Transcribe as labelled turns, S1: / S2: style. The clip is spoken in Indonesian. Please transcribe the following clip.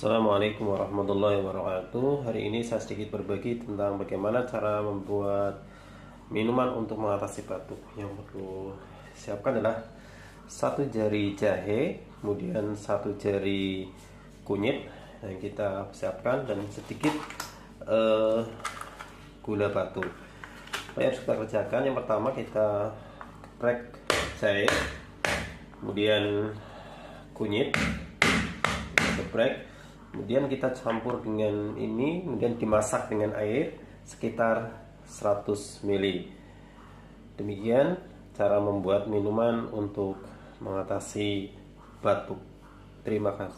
S1: Assalamualaikum warahmatullahi wabarakatuh. Hari ini saya sedikit berbagi tentang bagaimana cara membuat minuman untuk mengatasi batuk. Yang perlu siapkan adalah satu jari jahe, kemudian satu jari kunyit yang kita siapkan, dan sedikit gula batu. Apa yang harus kita kerjakan? Yang pertama, kita geprek jahe, kemudian kunyit, geprek, kemudian kita campur dengan ini, kemudian dimasak dengan air sekitar 100 ml. Demikian cara membuat minuman untuk mengatasi batuk. Terima kasih.